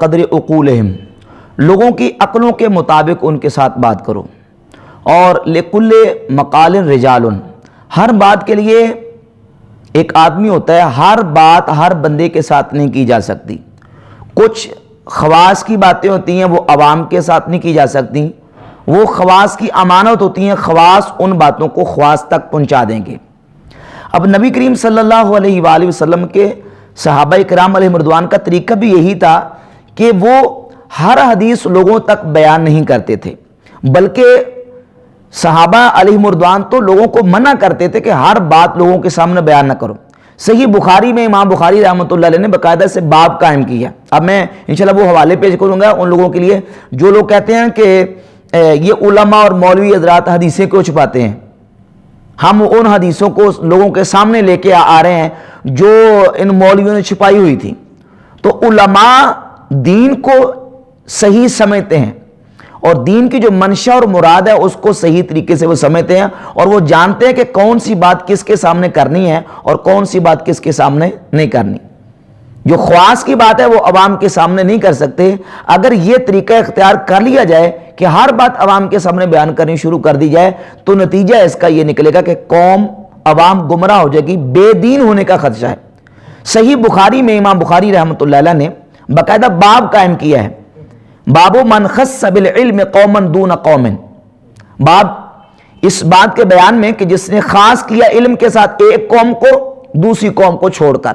قدر عقولہم، لوگوں کی عقلوں کے مطابق ان کے ساتھ بات کرو، اور لکل مقال رجال، ہر بات کے لیے ایک آدمی ہوتا ہے، ہر بات ہر بندے کے ساتھ نہیں کی جا سکتی، کچھ خواص کی باتیں ہوتی ہیں وہ عوام کے ساتھ نہیں کی جا سکتی، وہ خواص کی امانت ہوتی ہیں، خواص ان باتوں کو خواص تک پہنچا دیں گے۔ اب نبی کریم صلی اللہ علیہ وآلہ وسلم کے صحابہ کرام علیہ رضوان کا طریقہ بھی یہی تھا کہ وہ ہر حدیث لوگوں تک بیان نہیں کرتے تھے، بلکہ صحابہ علیہ رضوان تو لوگوں کو منع کرتے تھے کہ ہر بات لوگوں کے سامنے بیان نہ کرو۔ صحیح بخاری میں امام بخاری رحمۃ اللہ علیہ نے باقاعدہ سے باب قائم کیا، اب میں انشاءاللہ وہ حوالے پیش کروں گا ان لوگوں کے لیے جو لوگ کہتے ہیں کہ یہ علماء اور مولوی حضرات حدیثیں کیوں چھپاتے ہیں، ہم ان حدیثوں کو لوگوں کے سامنے لے کے آ رہے ہیں جو ان مولویوں نے چھپائی ہوئی تھی۔ تو علماء دین کو صحیح سمجھتے ہیں، اور دین کی جو منشا اور مراد ہے اس کو صحیح طریقے سے وہ سمجھتے ہیں، اور وہ جانتے ہیں کہ کون سی بات کس کے سامنے کرنی ہے اور کون سی بات کس کے سامنے نہیں کرنی۔ جو خواص کی بات ہے وہ عوام کے سامنے نہیں کر سکتے۔ اگر یہ طریقہ اختیار کر لیا جائے کہ ہر بات عوام کے سامنے بیان کرنی شروع کر دی جائے تو نتیجہ اس کا یہ نکلے گا کہ قوم عوام گمراہ ہو جائے گی، بے دین ہونے کا خدشہ ہے۔ صحیح بخاری میں امام بخاری رحمۃ اللہ علیہ نے باقاعدہ باب قائم کیا ہے، باب من خص بالعلم قوما دون قوم، باب اس بات کے بیان میں کہ جس نے خاص کیا علم کے ساتھ ایک قوم کو دوسری قوم کو چھوڑ کر،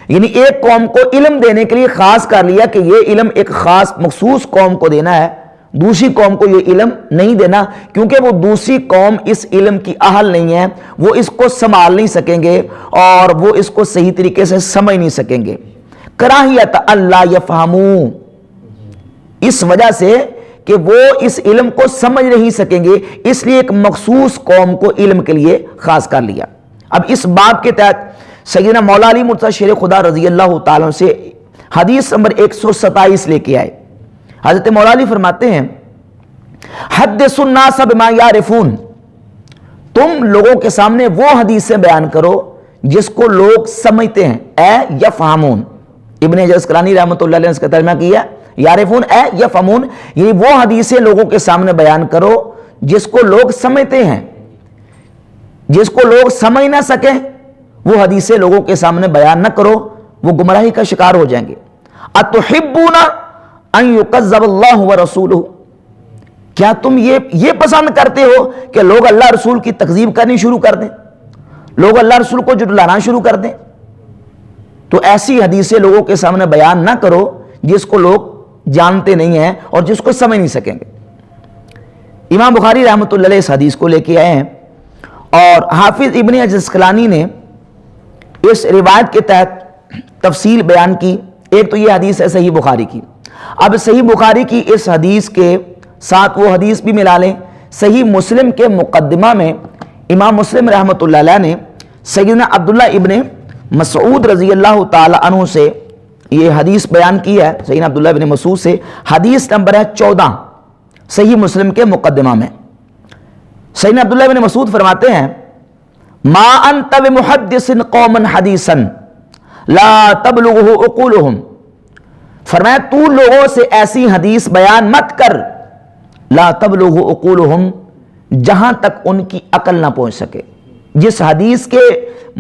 یعنی ایک قوم کو علم دینے کے لیے خاص کر لیا کہ یہ علم ایک خاص مخصوص قوم کو دینا ہے، دوسری قوم کو یہ علم نہیں دینا، کیونکہ وہ دوسری قوم اس علم کی اہل نہیں ہے، وہ اس کو سنبھال نہیں سکیں گے اور وہ اس کو صحیح طریقے سے سمجھ نہیں سکیں گے۔ کراہیت اللہ یفہموا، اس وجہ سے کہ وہ اس علم کو سمجھ نہیں سکیں گے، اس لیے ایک مخصوص قوم کو علم کے لیے خاص کر لیا۔ اب اس باب کے تحت سیدنا مولا علی مرتضی شیر خدا رضی اللہ تعالیٰ عنہ سے حدیث نمبر 127 لے کے آئے۔ حضرت مولا علی فرماتے ہیں حدثوا الناس بما یعرفون، تم لوگوں کے سامنے وہ حدیثیں بیان کرو جس کو لوگ سمجھتے ہیں، اے یفہمون، ابن حجر اسقلانی رحمۃ اللہ علیہ نے اس کا ترجمہ کیا یعرفون اے یفہمون، یعنی وہ حدیثیں لوگوں کے سامنے بیان کرو جس کو لوگ سمجھتے ہیں، جس کو لوگ سمجھ نہ سکیں وہ حدیثیں لوگوں کے سامنے بیان نہ کرو، وہ گمراہی کا شکار ہو جائیں گے۔ اتحبون ان یکذب اللہ ورسولہ، کیا تم یہ پسند کرتے ہو کہ لوگ اللہ رسول کی تکذیب کرنی شروع کر دیں، لوگ اللہ رسول کو جھٹلانا شروع کر دیں؟ تو ایسی حدیثیں لوگوں کے سامنے بیان نہ کرو جس کو لوگ جانتے نہیں ہیں اور جس کو سمجھ نہیں سکیں گے۔ امام بخاری رحمۃ اللہ علیہ اس حدیث کو لے کے آئے ہیں، اور حافظ ابن حجر اسقلانی نے اس روایت کے تحت تفصیل بیان کی۔ ایک تو یہ حدیث ہے صحیح بخاری کی، اب صحیح بخاری کی اس حدیث کے ساتھ وہ حدیث بھی ملا لیں۔ صحیح مسلم کے مقدمہ میں امام مسلم رحمۃ اللہ علیہ نے سیدنا عبداللہ ابن مسعود رضی اللہ تعالی عنہ سے یہ حدیث بیان کی ہے، سیدنا عبداللہ ابن مسعود سے، حدیث نمبر ہے 14 صحیح مسلم کے مقدمہ میں۔ سیدنا عبداللہ ابن مسعود فرماتے ہیں ما انت بمحدث قوما حدیثا لا تبلغه عقولهم، فرمایا تو لوگوں سے ایسی حدیث بیان مت کر لا تبلغ عقولهم، جہاں تک ان کی عقل نہ پہنچ سکے، جس حدیث کے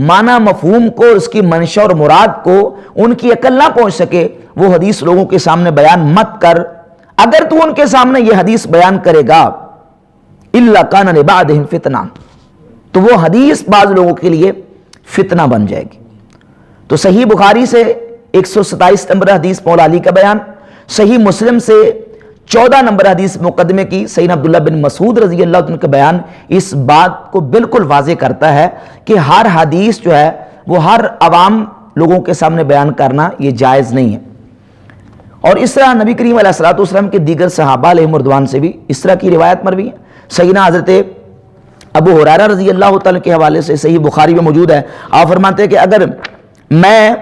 معنی مفہوم کو، اس کی منشا اور مراد کو ان کی عقل نہ پہنچ سکے وہ حدیث لوگوں کے سامنے بیان مت کر۔ اگر تو ان کے سامنے یہ حدیث بیان کرے گا الا کان لبعضهم فتنہ، تو وہ حدیث بعض لوگوں کے لیے فتنہ بن جائے گی۔ تو صحیح بخاری سے 127 نمبر حدیث مولا علی کا بیان، صحیح مسلم سے 14 نمبر حدیث مقدمے کی سیدنا عبداللہ بن مسعود رضی اللہ عنہ کا بیان اس بات کو بالکل واضح کرتا ہے کہ ہر حدیث جو ہے وہ ہر عوام لوگوں کے سامنے بیان کرنا یہ جائز نہیں ہے۔ اور اس طرح نبی کریم علیہ الصلوۃ والسلام کے دیگر صحابہ علیہم رضوان سے بھی اس طرح کی روایت مروی ہے۔ سیدنا حضرت ابو ہریرہ رضی اللہ تعالیٰ کے حوالے سے صحیح بخاری میں موجود ہے، آپ فرماتے ہیں کہ اگر میں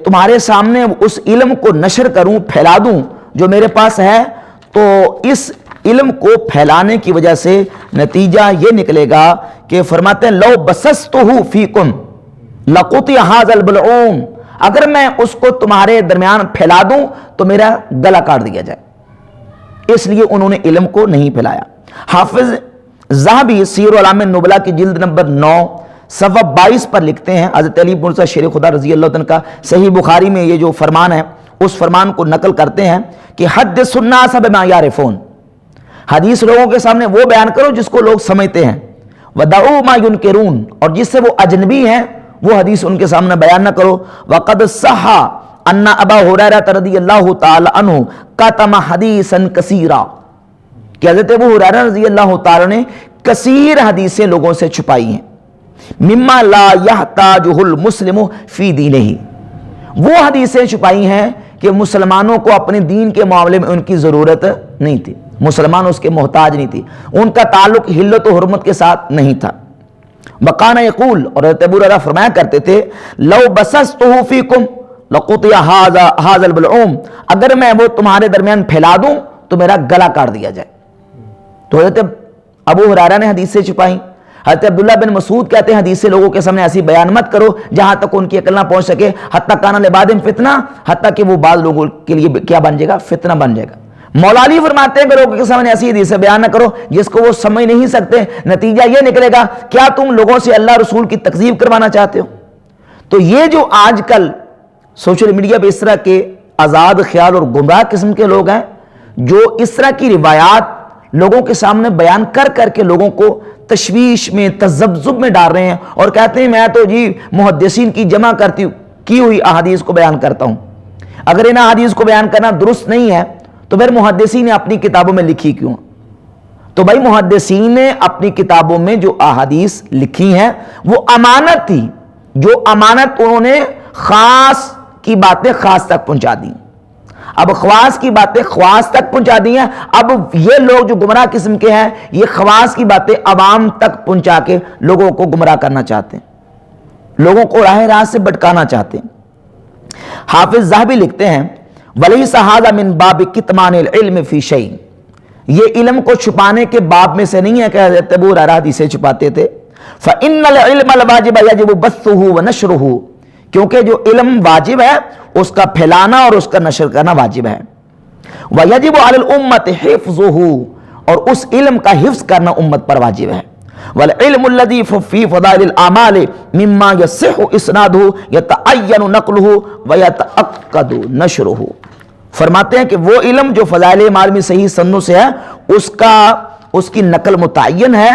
تمہارے سامنے اس علم کو نشر کروں، پھیلا دوں جو میرے پاس ہے، تو اس علم کو پھیلانے کی وجہ سے نتیجہ یہ نکلے گا کہ فرماتے ہیں لو بسستہ فیکم لقطع ھذا البلعوم، اگر میں اس کو تمہارے درمیان پھیلا دوں تو میرا گلا کاٹ دیا جائے، اس لیے انہوں نے علم کو نہیں پھیلایا۔ حافظ ذہبی سیر اعلام النبلاء کی جلد نمبر 9 صفحہ 22 پر لکھتے ہیں، حضرت علی مرزا شیر خدا رضی اللہ عنہ کا صحیح بخاری میں یہ جو فرمان ہے اس فرمان کو نقل کرتے ہیں کہ حدث الناس بما یعرفون، حدیث لوگوں کے سامنے وہ بیان کرو جس کو لوگ سمجھتے ہیں، ودعوا ما ینکرون، اور جس سے وہ اجنبی ہیں وہ حدیث ان کے سامنے بیان نہ کرو۔ وقد صح ان ابا ہریرہ رضی اللہ تعالی عنہ کتم حدیثا کثیرا، کہ حضرت ابو ہریرہ رضی اللہ تعالی نے کثیر حدیثیں لوگوں سے چھپائی ہیں، مما لا یحتاجہ المسلم فی دینہ، وہ حدیثیں چھپائی ہیں کہ مسلمانوں کو اپنے دین کے معاملے میں ان کی ضرورت نہیں تھی، مسلمان اس کے محتاج نہیں تھی، ان کا تعلق حلت و حرمت کے ساتھ نہیں تھا۔ وکان یقول، اور حضرت ابو ہریرہ فرمایا کرتے تھے، لو بسستہ فیکم لقطع ھذا البلعوم، اگر میں وہ تمہارے درمیان پھیلا دوں تو میرا گلا کاٹ دیا جائے۔ تو حضرت ابو ہریرہ نے حدیثیں چھپائیں۔ حضرت عبداللہ بن مسعود کہتے ہیں حدیثیں لوگوں کے سامنے ایسی بیان مت کرو جہاں تک ان کی عقل نہ پہنچ سکے، حتیٰ کان لبعض فتنہ، حتیٰ کہ وہ بعض لوگوں کے لیے کیا بن جائے گا، فتنہ بن جائے گا۔ مولا علی فرماتے ہیں کہ لوگوں کے سامنے ایسی حدیثیں بیان نہ کرو جس کو وہ سمجھ نہیں سکتے، نتیجہ یہ نکلے گا کیا تم لوگوں سے اللہ رسول کی تکذیب کروانا چاہتے ہو؟ تو یہ جو آج کل سوشل میڈیا پہ اس طرح کے آزاد خیال اور گمراہ قسم کے لوگ ہیں جو اس طرح کی روایات لوگوں کے سامنے بیان کر کر کے لوگوں کو تشویش میں، تذبذب میں ڈال رہے ہیں اور کہتے ہیں میں تو جی محدثین کی جمع کی ہوئی احادیث کو بیان کرتا ہوں۔ اگر ان احادیث کو بیان کرنا درست نہیں ہے تو پھر محدثین نے اپنی کتابوں میں لکھی کیوں؟ تو بھائی محدثین نے اپنی کتابوں میں جو احادیث لکھی ہیں وہ امانت تھی، جو امانت انہوں نے خاص کی باتیں خاص تک پہنچا دی، اب خواص کی باتیں خواص تک پہنچا دی ہیں، اب یہ لوگ جو گمراہ قسم کے ہیں یہ خواص کی باتیں عوام تک پہنچا کے لوگوں کو گمراہ کرنا چاہتے ہیں، لوگوں کو راہ راست سے بھٹکانا چاہتے ہیں۔ حافظ ذہبی لکھتے ہیں وَلَيْسَ هَذَا مِن بَابِ كِتْمَانِ الْعِلْمِ فِي شَيْءٍ، یہ علم کو چھپانے کے باب میں سے نہیں ہے کہ حضرت ابو ہریرہ حدیثیں چھپاتے تھے۔ فَإِنَّ الْعِلْمَ الْوَاجِبَ يَجِبُ بَثُّهُ وَنَشْرُهُ، کیونکہ جو علم واجب ہے اس کا پھیلانا اور اس کا نشر کرنا واجب ہے۔ وَيَجِبُ عَلَى الْأُمَّةِ حِفْظُهُ، اور اس علم کا حفظ کرنا امت پر واجب ہے۔ وَالْعِلْمُ الَّذِي فِي فَضَائِلِ الْأَعْمَالِ مِمَّا يَصِحُّ إِسْنَادُهُ يَتَعَيَّنُ نَقْلُهُ وَيَتَأَكَّدُ نَشْرُهُ، فرماتے ہیں کہ وہ علم جو فضائل اعمال میں صحیح سندوں سے ہے اس کی نقل متعین ہے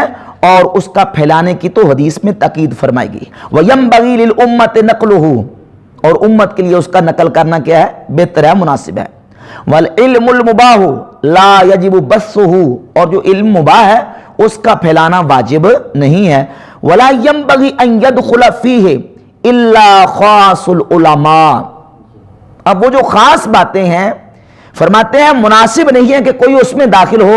اور اس کا پھیلانے کی تو حدیث میں تاکید فرمائی گئی۔ وَيَنبَغِي لِلْأُمَّةِ نَقْلُهُ، اور امت کے لیے اس کا نقل کرنا کیا ہے، بہتر ہے، مناسب ہے۔ وَالْعِلْمُ الْمُبَاحُ لَا يَجِبُ بَثُّهُ، اور جو علم مباح ہے اس کا پھیلانا واجب نہیں ہے۔ وَلَا يَنبَغِي أَن يَدْخُلَ فِيهِ إِلَّا خَاصُ الْعُلَمَاء، اب وہ جو خاص باتیں ہیں فرماتے ہیں مناسب نہیں ہے کہ کوئی اس میں داخل ہو۔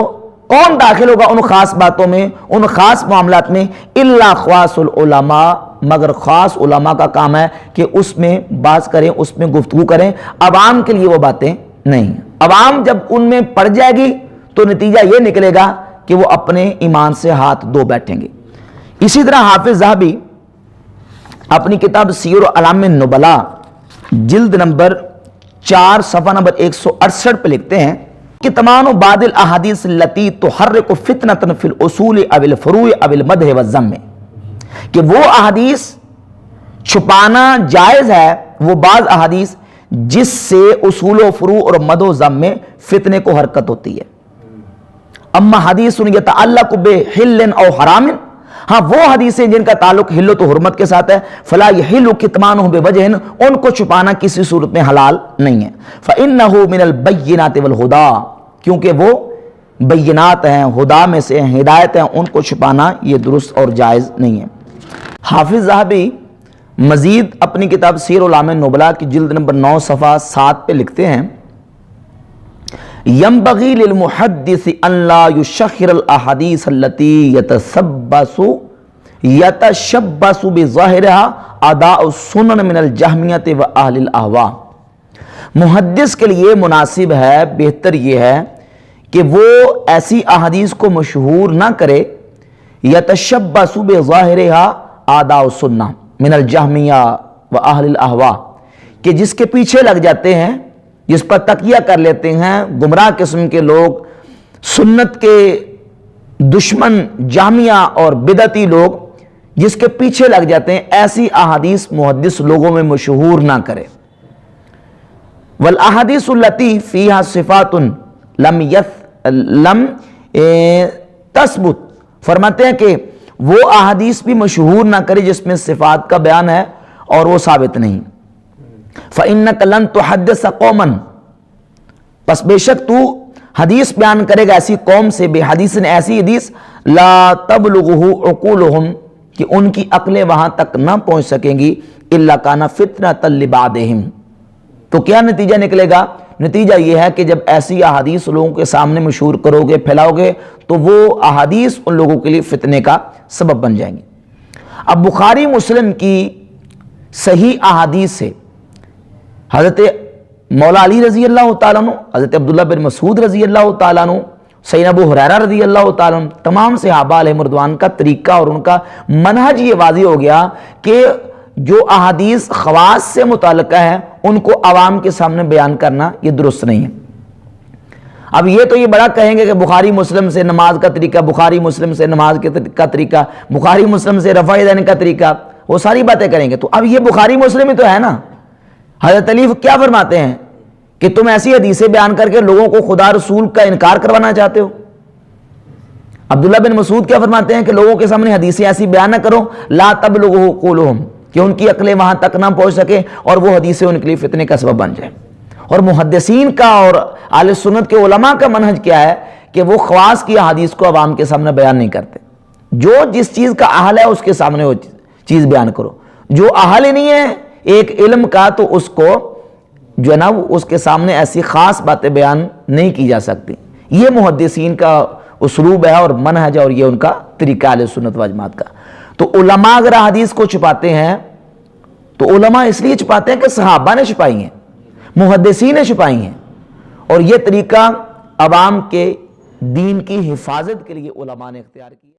کون داخل ہوگا ان خاص باتوں میں، ان خاص معاملات میں؟ الا خواص العلماء، مگر خاص علماء کا کام ہے کہ اس میں بات کریں، اس میں گفتگو کریں، عوام کے لیے وہ باتیں نہیں۔ عوام جب ان میں پڑ جائے گی تو نتیجہ یہ نکلے گا کہ وہ اپنے ایمان سے ہاتھ دھو بیٹھیں گے۔ اسی طرح حافظ ذہبی اپنی کتاب سیر اعلام النبلاء جلد نمبر 4 صفحہ نمبر 168 پہ لکھتے ہیں کہ تمام بعد الاحادیث التی تحرک فتنة فی الاصول او الفروع او المدح والذم، کہ وہ احادیث چھپانا جائز ہے، وہ بعض احادیث جس سے اصول و فروع اور مدح و ذم میں فتنے کو حرکت ہوتی ہے۔ اما حدیث یتعلق بحل او حرام، ہاں وہ حدیثیں جن کا تعلق حلت و حرمت کے ساتھ ہے، فلا یحل کتمانہ بوجہ، ان کو چھپانا کسی صورت میں حلال نہیں ہے۔ فانہ من البینات والہدی، کیونکہ وہ بینات ہیں، ہدا میں سے ہیں، ہدایت ہیں، ان کو چھپانا یہ درست اور جائز نہیں ہے۔ حافظ ذہبی مزید اپنی کتاب سیر اعلام النبلاء کی جلد نمبر 9 صفحہ 7 پہ لکھتے ہیں ينبغي للمحدث ان لا يشخر الاحاديث التي يتشبث بظاهرها اداء السنن من الجهمية واهل الاهواء، محدث کے لیے مناسب ہے، بہتر یہ ہے کہ وہ ایسی احادیث کو مشہور نہ کرے، يتشبث بظاهرها اداء السنن من الجهمية واهل الاهواء، کہ جس کے پیچھے لگ جاتے ہیں، جس پر تکیہ کر لیتے ہیں گمراہ قسم کے لوگ، سنت کے دشمن جامعہ اور بدعتی لوگ جس کے پیچھے لگ جاتے ہیں، ایسی احادیث محدث لوگوں میں مشہور نہ کرے۔ والاحادیث التی فیہا صفات لم تثبت، فرماتے ہیں کہ وہ احادیث بھی مشہور نہ کرے جس میں صفات کا بیان ہے اور وہ ثابت نہیں۔ فإنک لن تحدث قوما، پس بے شک تو حدیث بیان کرے گا ایسی قوم سے، بے حدیث نے ایسی حدیث لا تبلغہ عقولہم، کہ ان کی عقلیں وہاں تک نہ پہنچ سکیں گی، الا کان فتنۃ لبعضہم، تو کیا نتیجہ نکلے گا؟ نتیجہ یہ ہے کہ جب ایسی احادیث لوگوں کے سامنے مشہور کرو گے، پھیلاؤ گے، تو وہ احادیث ان لوگوں کے لیے فتنے کا سبب بن جائیں گے۔ اب بخاری مسلم کی صحیح احادیث سے حضرت مولا علی رضی اللہ تعالیٰ عنہ، حضرت عبداللہ بن مسعود رضی اللہ تعالیٰ عنہ، سیدنا ابو ہریرہ رضی اللہ تعالیٰ عنہ، تمام صحابہ علیہم رضوان کا طریقہ اور ان کا منہج یہ واضح ہو گیا کہ جو احادیث خواص سے متعلقہ ہے ان کو عوام کے سامنے بیان کرنا یہ درست نہیں ہے۔ اب یہ تو یہ بڑا کہیں گے کہ بخاری مسلم سے نماز کا طریقہ، بخاری مسلم سے نماز کا طریقہ، بخاری مسلم سے رفع دین کا طریقہ، وہ ساری باتیں کریں گے۔ تو اب یہ بخاری مسلم ہی تو ہے نا۔ حضرت علی کیا فرماتے ہیں کہ تم ایسی حدیثیں بیان کر کے لوگوں کو خدا رسول کا انکار کروانا چاہتے ہو۔ عبداللہ بن مسعود کیا فرماتے ہیں کہ لوگوں کے سامنے حدیثیں ایسی بیان نہ کرو لا تبلغہ عقولہم، کہ ان کی عقلیں وہاں تک نہ پہنچ سکے اور وہ حدیثیں ان کے لیے فتنے کا سبب بن جائے۔ اور محدثین کا اور اہل سنت کے علماء کا منہج کیا ہے کہ وہ خواص کی احادیث کو عوام کے سامنے بیان نہیں کرتے۔ جو جس چیز کا اہل ہے اس کے سامنے وہ چیز بیان کرو، جو اہل ہی نہیں ہے ایک علم کا تو اس کو جو ہے نا اس کے سامنے ایسی خاص باتیں بیان نہیں کی جا سکتی۔ یہ محدثین کا اسلوب ہے اور منہج ہے، اور یہ ان کا طریقہ اہل سنت و جماعت کا۔ تو علماء اگر حدیث کو چھپاتے ہیں تو علماء اس لیے چھپاتے ہیں کہ صحابہ نے چھپائی ہیں، محدثین نے چھپائی ہیں، اور یہ طریقہ عوام کے دین کی حفاظت کے لیے علماء نے اختیار کیا۔